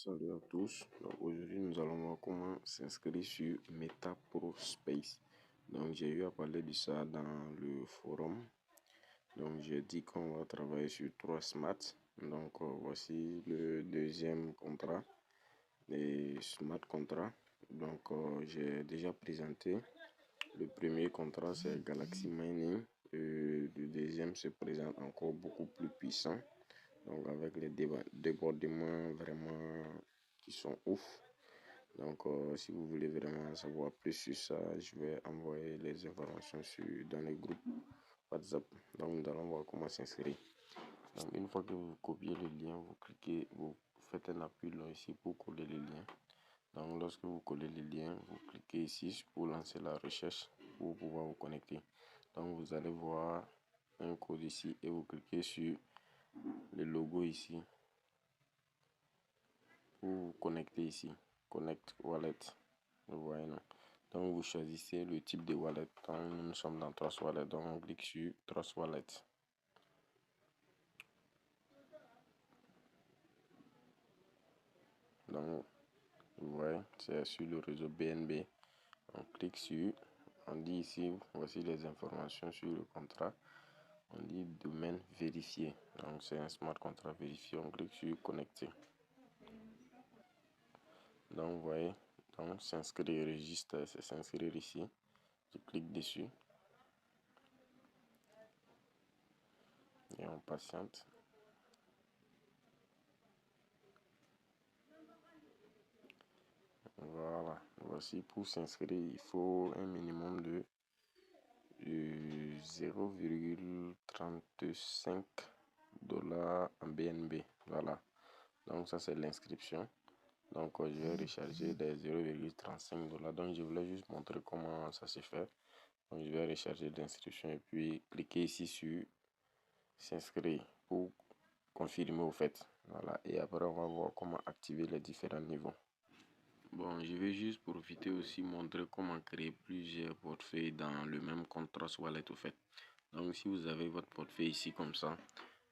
Salut à tous. Donc aujourd'hui nous allons voir comment s'inscrire sur MetaProSpace. Donc j'ai eu à parler de ça dans le forum. Donc j'ai dit qu'on va travailler sur 3 smart. Donc voici le deuxième contrat, les smart contrats. Donc j'ai déjà présenté. Le premier contrat c'est Galaxy Mining. Le deuxième se présente encore beaucoup plus puissant. Donc avec les débordements vraiment qui sont ouf. Donc si vous voulez vraiment savoir plus sur ça, je vais envoyer les informations dans le groupe WhatsApp. Donc nous allons voir comment s'inscrire. Donc une fois que vous copiez le lien, vous cliquez, vous faites un appui là ici pour coller le lien. Donc lorsque vous collez le lien, vous cliquez ici pour lancer la recherche pour pouvoir vous connecter. Donc vous allez voir un code ici et vous cliquez sur le logo ici pour vous connecter ici. Connect Wallet. Vous voyez, non? Donc vous choisissez le type de wallet. Donc nous sommes dans Trust Wallet. Donc on clique sur Trust Wallet. Donc vous voyez, c'est sur le réseau BNB. On clique sur, on dit ici, voici les informations sur le contrat. On dit domaine vérifié. Donc c'est un smart contract vérifié. On clique sur connecter. Donc vous voyez, donc s'inscrire, registre, c'est s'inscrire ici. Je clique dessus. Et on patiente. Voilà, voici pour s'inscrire, il faut un minimum de 0,35 $ en BNB. Voilà, donc ça c'est l'inscription. Donc je vais recharger des 0,35 $. Donc je voulais juste montrer comment ça se fait. Donc je vais recharger l'inscription et puis cliquer ici sur s'inscrire pour confirmer au fait. Voilà, et après on va voir comment activer les différents niveaux. Bon, je vais juste profiter aussi montrer comment créer plusieurs portefeuilles dans le même compte Trust Wallet au fait. Donc si vous avez votre portefeuille ici comme ça,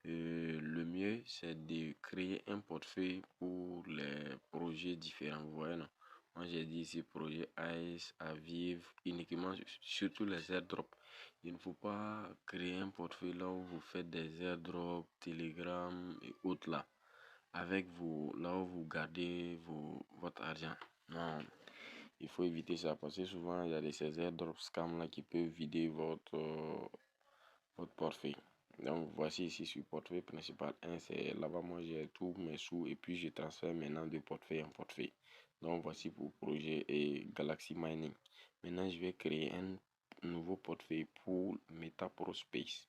le mieux c'est de créer un portefeuille pour les projets différents. Vous voyez, non? Moi j'ai dit ici projet ICE, Aviv, uniquement surtout les airdrops. Il ne faut pas créer un portefeuille là où vous faites des airdrops, Telegram et autres là. Avec vous, là où vous gardez votre argent. Non, il faut éviter ça parce que souvent il y a ces airdrop scam là qui peuvent vider votre portefeuille. Donc voici ici sur portefeuille principal 1, c'est là-bas moi j'ai tous mes sous et puis je transfère maintenant de portefeuille en portefeuille. Donc voici pour projet et Galaxy Mining. Maintenant je vais créer un nouveau portefeuille pour MetaProSpace.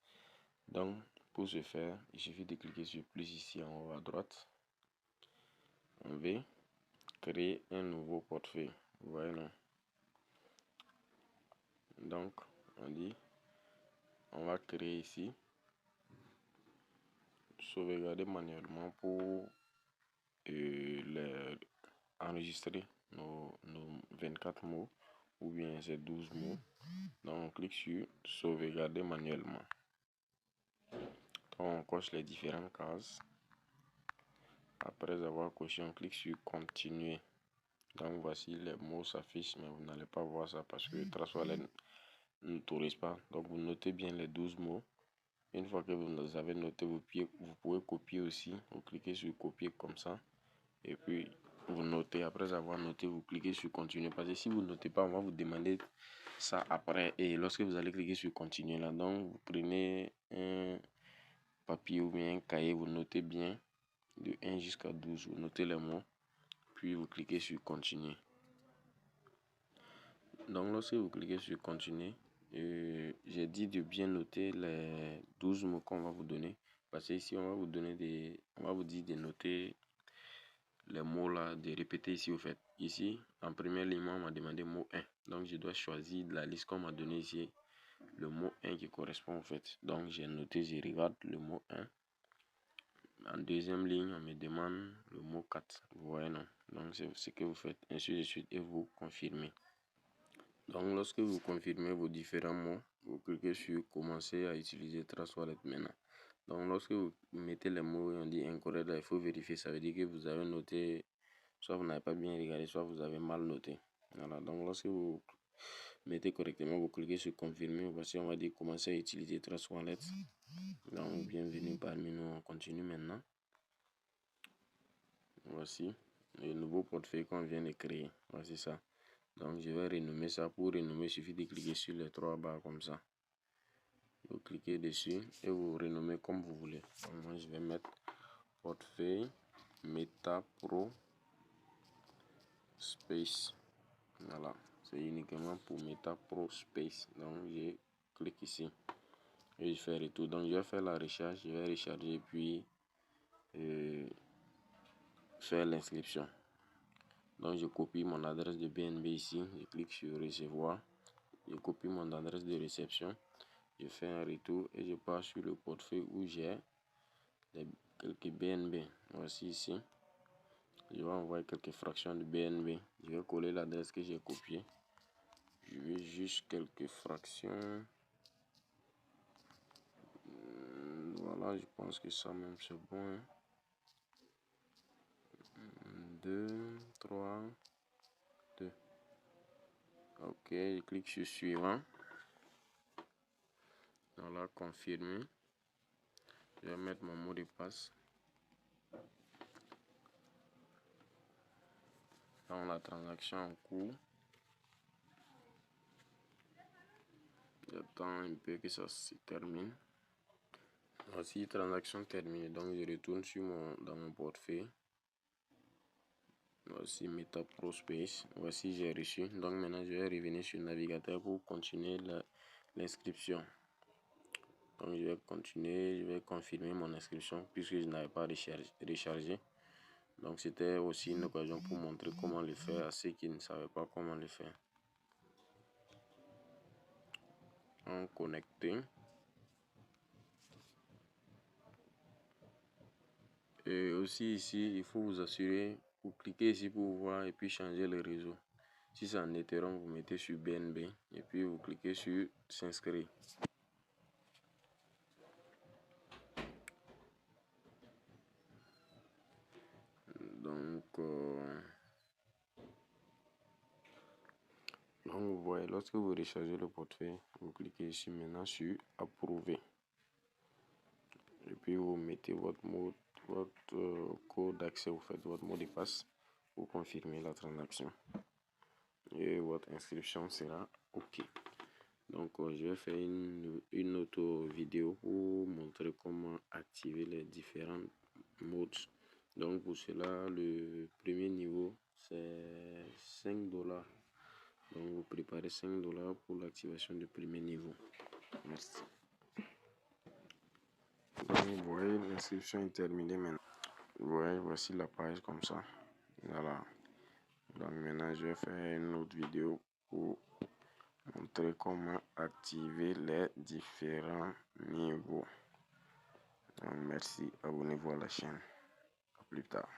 Donc pour ce faire, il suffit de cliquer sur plus ici en haut à droite. On va créer un nouveau portefeuille. Vous voyez, non? Donc on dit on va créer ici, sauvegarder manuellement pour enregistrer nos 24 mots ou bien ces 12 mots. Donc on clique sur sauvegarder manuellement. Donc on coche les différentes cases. Après avoir coché, on clique sur continuer. Donc voici les mots s'affichent, mais vous n'allez pas voir ça parce que Trust Wallet n'autorise pas. Donc vous notez bien les 12 mots. Une fois que vous les avez notés, vous pouvez copier aussi. Vous cliquez sur copier comme ça. Et puis vous notez. Après avoir noté, vous cliquez sur continuer. Parce que si vous ne notez pas, on va vous demander ça après. Et lorsque vous allez cliquer sur continuer là, donc vous prenez un papier ou bien un cahier, vous notez bien de 1 jusqu'à 12. Vous notez les mots. Puis vous cliquez sur continuer. Donc lorsque vous cliquez sur continuer, j'ai dit de bien noter les 12 mots qu'on va vous donner. Parce que ici on va vous donner on va vous dire de noter les mots là, de répéter ici au fait. Ici, en première ligne, on m'a demandé mot 1. Donc je dois choisir de la liste qu'on m'a donné ici le mot 1 qui correspond au fait. Donc j'ai noté, je regarde le mot 1. En deuxième ligne, on me demande le mot 4. Vous voyez, non? Donc c'est ce que vous faites, ainsi de suite, et vous confirmez. Donc lorsque vous confirmez vos différents mots, vous cliquez sur commencer à utiliser Trust Wallet maintenant. Donc lorsque vous mettez les mots et on dit incorrect, là, il faut vérifier. Ça veut dire que vous avez noté soit vous n'avez pas bien regardé, soit vous avez mal noté. Voilà, donc lorsque vous mettez correctement, vous cliquez sur confirmer. Voici, on va dire commencer à utiliser Trust Wallet. Donc bienvenue parmi nous, on continue maintenant. Voici le nouveau portefeuille qu'on vient de créer. Voici ça. Donc je vais renommer ça. Pour renommer, il suffit de cliquer sur les trois barres comme ça. Vous cliquez dessus et vous renommez comme vous voulez. Donc moi je vais mettre portefeuille Meta Pro Space. Voilà, c'est uniquement pour Meta Pro Space. Donc je clique ici et je fais retour. Donc je vais faire la recherche, je vais recharger puis faire l'inscription. Donc je copie mon adresse de BNB ici, je clique sur recevoir, je copie mon adresse de réception, je fais un retour et je pars sur le portefeuille où j'ai quelques BNB. Voici ici, je vais envoyer quelques fractions de BNB. Je vais coller l'adresse que j'ai copiée. Je veux juste quelques fractions. Voilà, je pense que ça même c'est bon. 2, 3, 2. Ok, je clique sur suivant. Voilà, confirmer. Je vais mettre mon mot de passe. Dans la transaction en cours. J'attends un peu que ça se termine. Voici transaction terminée. Donc je retourne sur dans mon portefeuille. Voici Meta Pro Space. Voici j'ai reçu. Donc maintenant je vais revenir sur le navigateur pour continuer l'inscription. Donc je vais continuer, je vais confirmer mon inscription puisque je n'avais pas rechargé. Donc c'était aussi une occasion pour montrer comment le faire à ceux qui ne savaient pas comment le faire. En connecté. Et aussi ici, il faut vous assurer, vous cliquez ici pour voir et puis changer le réseau. Si c'est en Ethereum, vous mettez sur BNB et puis vous cliquez sur s'inscrire. Donc vous voyez, lorsque vous rechargez le portefeuille, vous cliquez ici maintenant sur approuver. Et puis vous mettez votre code d'accès, vous faites votre mot de passe pour confirmer la transaction. Et votre inscription sera OK. Donc je vais faire une autre vidéo pour montrer comment activer les différents modes. Donc pour cela, le premier niveau c'est 5 $. Donc vous préparez 5 $ pour l'activation du premier niveau. Merci. Donc vous voyez, l'inscription est terminée maintenant. Vous voyez, voici la page comme ça. Voilà. Donc maintenant je vais faire une autre vidéo pour montrer comment activer les différents niveaux. Donc merci, abonnez-vous à la chaîne. À plus tard.